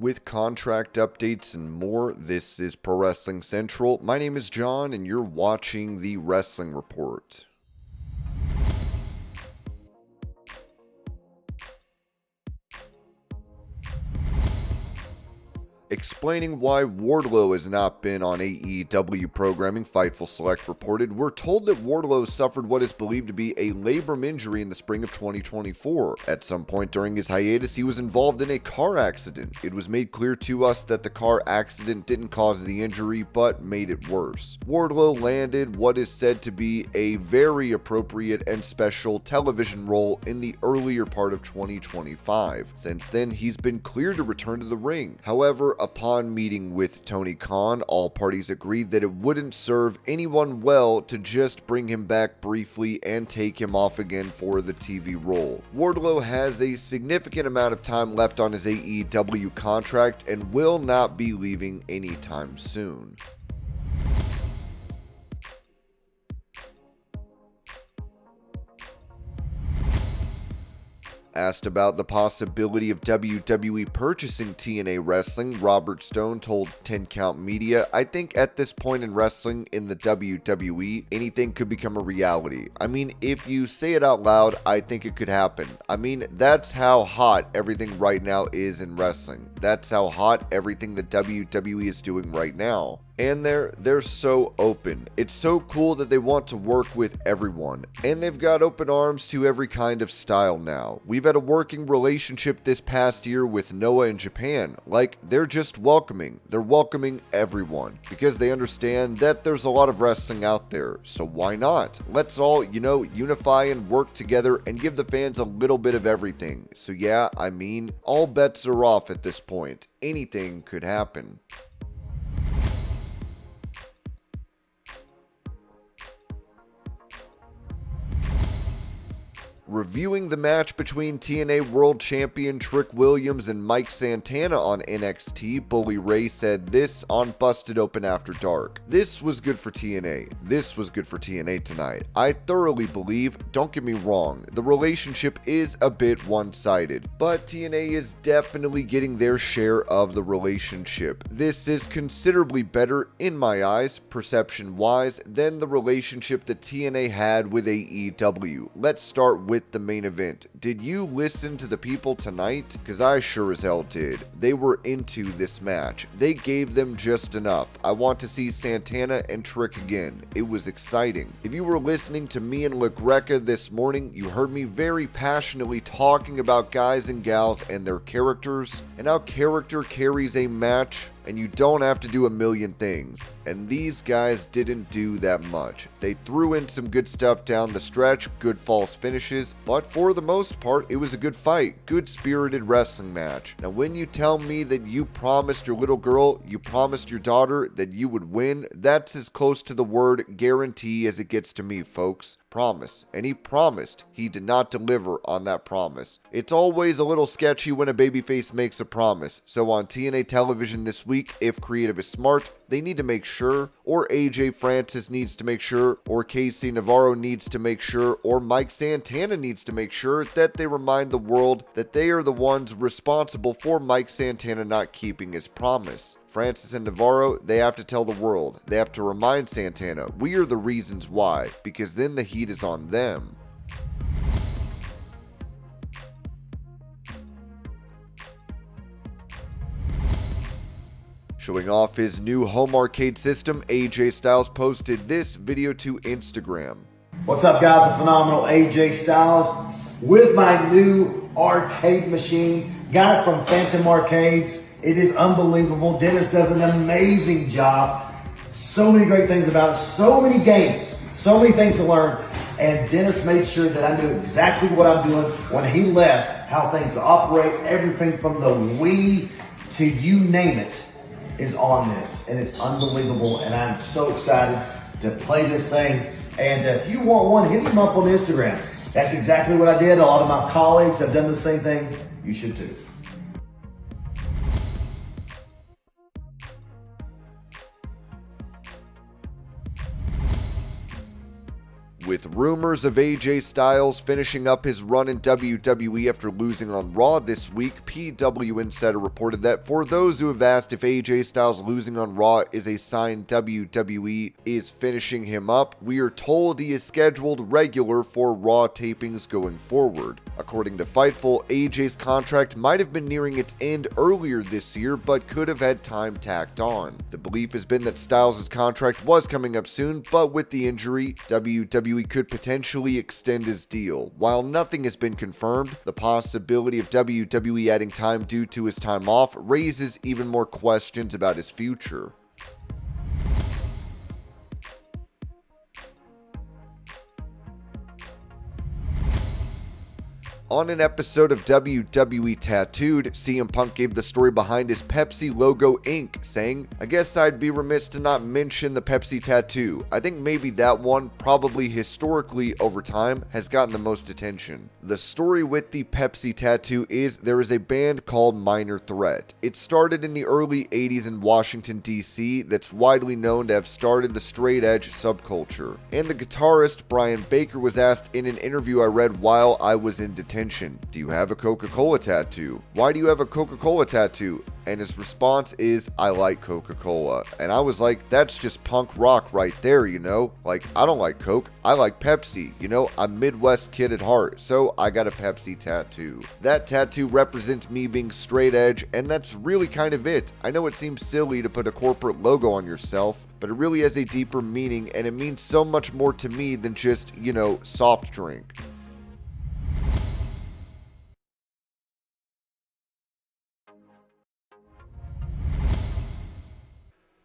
With contract updates and more, this is Pro Wrestling Central. My name is John, and you're watching the Wrestling Report. Explaining why Wardlow has not been on AEW programming, Fightful Select reported, we're told that Wardlow suffered what is believed to be a labrum injury in the spring of 2024. At some point during his hiatus, he was involved in a car accident. It was made clear to us that the car accident didn't cause the injury, but made it worse. Wardlow landed what is said to be a very appropriate and special television role in the earlier part of 2025. Since then, he's been cleared to return to the ring. However, upon meeting with Tony Khan, all parties agreed that it wouldn't serve anyone well to just bring him back briefly and take him off again for the TV role. Wardlow has a significant amount of time left on his AEW contract and will not be leaving anytime soon. Asked about the possibility of WWE purchasing TNA Wrestling, Robert Stone told 10 Count Media, "I think at this point in wrestling in the WWE, anything could become a reality. I mean, if you say it out loud, I think it could happen. I mean, that's how hot everything right now is in wrestling. That's how hot everything the WWE is doing right now." And they're so open. It's so cool that they want to work with everyone. And they've got open arms to every kind of style now. We've had a working relationship this past year with Noah in Japan. Like, they're just welcoming. They're welcoming everyone. Because they understand that there's a lot of wrestling out there. So why not? Let's all, unify and work together and give the fans a little bit of everything. So yeah, I mean, all bets are off at this point. Anything could happen. Reviewing the match between TNA World Champion Trick Williams and Mike Santana on NXT, Bully Ray said this on Busted Open After Dark. "This was good for TNA. This was good for TNA tonight. I thoroughly believe, don't get me wrong, the relationship is a bit one-sided, but TNA is definitely getting their share of the relationship. This is considerably better, in my eyes, perception-wise, than the relationship that TNA had with AEW. Let's start with the main event. Did you listen to the people tonight? Because I sure as hell did. They were into this match. They gave them just enough. I want to see Santana and Trick again. It was exciting. If you were listening to me and LaGreca this morning, you heard me very passionately talking about guys and gals and their characters, and how character carries a match, and you don't have to do a million things. And these guys didn't do that much. They threw in some good stuff down the stretch, good false finishes, but for the most part, it was a good fight, good spirited wrestling match. Now, when you tell me that you promised your little girl, you promised your daughter that you would win, that's as close to the word guarantee as it gets to me, folks. Promise. And he promised. He did not deliver on that promise. It's always a little sketchy when a babyface makes a promise. So on TNA television this week, if creative is smart, they need to make sure, or AJ Francis needs to make sure, or Casey Navarro needs to make sure, or Mike Santana needs to make sure that they remind the world that they are the ones responsible for Mike Santana not keeping his promise. Francis and Navarro, they have to tell the world. They have to remind Santana, we are the reasons why, because then the heat is on them. Showing off his new home arcade system, AJ Styles posted this video to Instagram. What's up, guys? The phenomenal AJ Styles with my new arcade machine. Got it from Phantom Arcades. It is unbelievable. Dennis does an amazing job. So many great things about it. So many games. So many things to learn. And Dennis made sure that I knew exactly what I'm doing when he left, how things operate. Everything from the Wii to you name it is on this. And it's unbelievable. And I'm so excited to play this thing. And if you want one, hit him up on Instagram. That's exactly what I did. A lot of my colleagues have done the same thing. You should too. With rumors of AJ Styles finishing up his run in WWE after losing on Raw this week, PW Insider reported that for those who have asked if AJ Styles losing on Raw is a sign WWE is finishing him up, we are told he is scheduled regular for Raw tapings going forward. According to Fightful, AJ's contract might have been nearing its end earlier this year, but could have had time tacked on. The belief has been that Styles' contract was coming up soon, but with the injury, WWE could potentially extend his deal. While nothing has been confirmed, the possibility of WWE adding time due to his time off raises even more questions about his future. On an episode of WWE Tattooed, CM Punk gave the story behind his Pepsi logo ink, saying, "I guess I'd be remiss to not mention the Pepsi tattoo. I think maybe that one, probably historically over time, has gotten the most attention." The story with the Pepsi tattoo is there is a band called Minor Threat. It started in the early 80s in Washington, D.C. that's widely known to have started the straight edge subculture. And the guitarist, Brian Baker, was asked in an interview I read while I was in detention, "Do you have a Coca-Cola tattoo? Why do you have a Coca-Cola tattoo?" And his response is, "I like Coca-Cola." And I was like, that's just punk rock right there, you know? Like, I don't like Coke, I like Pepsi. You know, I'm a Midwest kid at heart, so I got a Pepsi tattoo. That tattoo represents me being straight edge, and that's really kind of it. I know it seems silly to put a corporate logo on yourself, but it really has a deeper meaning, and it means so much more to me than just, you know, soft drink.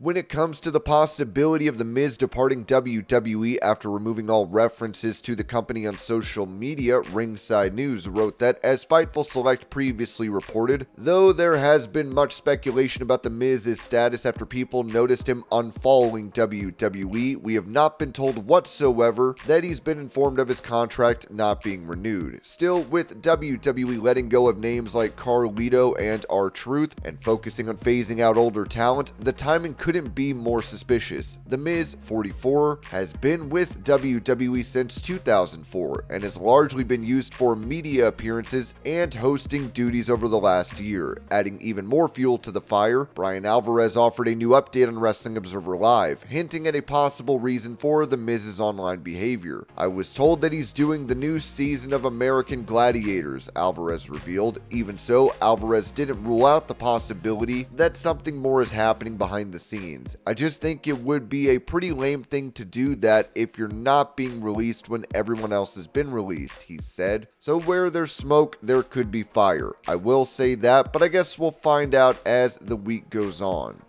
When it comes to the possibility of The Miz departing WWE after removing all references to the company on social media, Ringside News wrote that, as Fightful Select previously reported, though there has been much speculation about The Miz's status after people noticed him unfollowing WWE, we have not been told whatsoever that he's been informed of his contract not being renewed. Still, with WWE letting go of names like Carlito and R-Truth and focusing on phasing out older talent, the timing couldn't be more suspicious. The Miz, 44, has been with WWE since 2004 and has largely been used for media appearances and hosting duties over the last year. Adding even more fuel to the fire, Brian Alvarez offered a new update on Wrestling Observer Live, hinting at a possible reason for The Miz's online behavior. "I was told that he's doing the new season of American Gladiators," Alvarez revealed. Even so, Alvarez didn't rule out the possibility that something more is happening behind the scenes. "I just think it would be a pretty lame thing to do that if you're not being released when everyone else has been released," he said. "So where there's smoke, there could be fire. I will say that, but I guess we'll find out as the week goes on."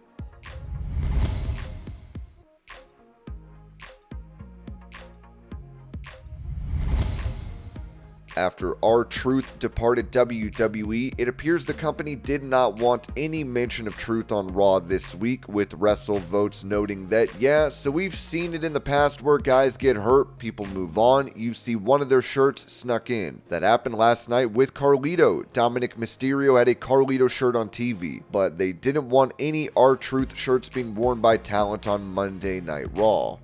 After R-Truth departed WWE, it appears the company did not want any mention of Truth on Raw this week, with WrestleVotes noting that, yeah, so we've seen it in the past where guys get hurt, people move on, you see one of their shirts snuck in. That happened last night with Carlito. Dominic Mysterio had a Carlito shirt on TV, but they didn't want any R-Truth shirts being worn by talent on Monday Night Raw.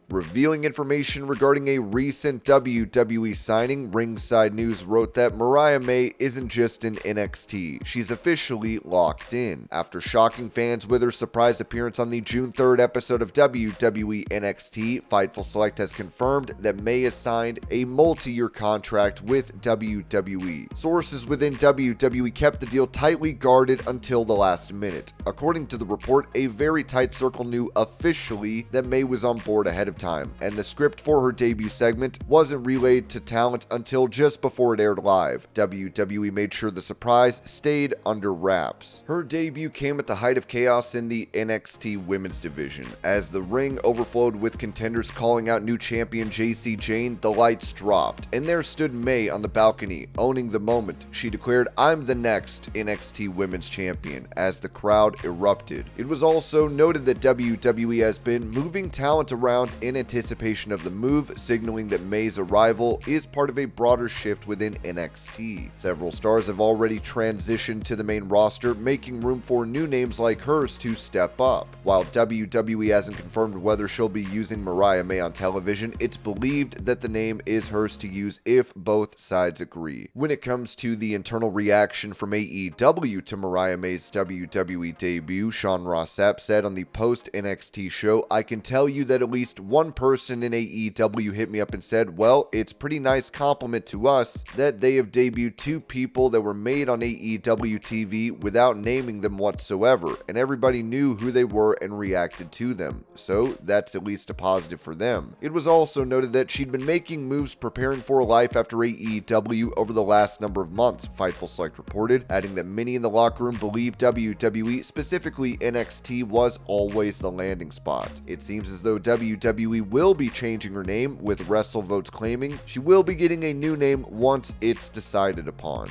Revealing information regarding a recent WWE signing, Ringside News wrote that MARIAH isn't just in NXT, she's officially locked in. After shocking fans with her surprise appearance on the June 3rd episode of WWE NXT, Fightful Select has confirmed that May has signed a multi-year contract with WWE. Sources within WWE kept the deal tightly guarded until the last minute. According to the report, a very tight circle knew officially that May was on board ahead of time, and the script for her debut segment wasn't relayed to talent until just before it aired live. WWE made sure the surprise stayed under wraps. Her debut came at the height of chaos in the NXT women's division. As the ring overflowed with contenders calling out new champion JC Jane, the lights dropped, and there stood May on the balcony, owning the moment. She declared, "I'm the next NXT women's champion," as the crowd erupted. It was also noted that WWE has been moving talent around in in anticipation of the move, signaling that May's arrival is part of a broader shift within NXT. Several stars have already transitioned to the main roster, making room for new names like hers to step up. While WWE hasn't confirmed whether she'll be using Mariah May on television, it's believed that the name is hers to use if both sides agree. When it comes to the internal reaction from AEW to Mariah May's WWE debut, Sean Ross Sapp said on the post-NXT show, "I can tell you that at least one person in AEW hit me up and said, well, it's a pretty nice compliment to us that they have debuted two people that were made on AEW TV without naming them whatsoever, and everybody knew who they were and reacted to them. So that's at least a positive for them." It was also noted that she'd been making moves preparing for a life after AEW over the last number of months, Fightful Select reported, adding that many in the locker room believe WWE, specifically NXT, was always the landing spot. It seems as though WWE will be changing her name, with WrestleVotes claiming she will be getting a new name once it's decided upon.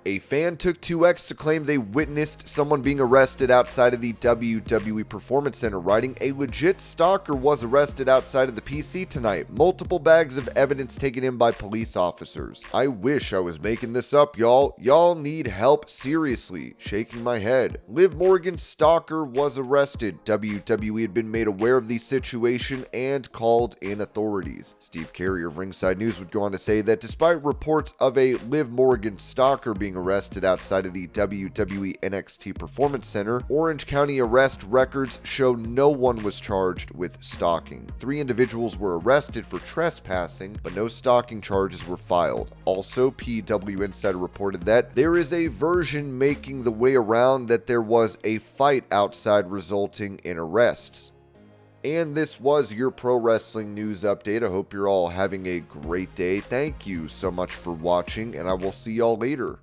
A fan took 2X to claim they witnessed someone being arrested outside of the WWE Performance Center, writing, "A legit stalker was arrested outside of the PC tonight. Multiple bags of evidence taken in by police officers. I wish I was making this up, y'all. Y'all need help, seriously. Shaking my head. Liv Morgan's stalker was arrested. WWE had been made aware of the situation and called in authorities." Steve Carrier of Ringside News would go on to say that despite reports of a Liv Morgan stalker being arrested outside of the WWE NXT Performance Center, Orange County arrest records show no one was charged with stalking. 3 individuals were arrested for trespassing, but no stalking charges were filed. Also, PW Insider reported that there is a version making the way around that there was a fight outside resulting in arrests. And this was your pro wrestling news update. I hope you're all having a great day. Thank you so much for watching, and I will see y'all later.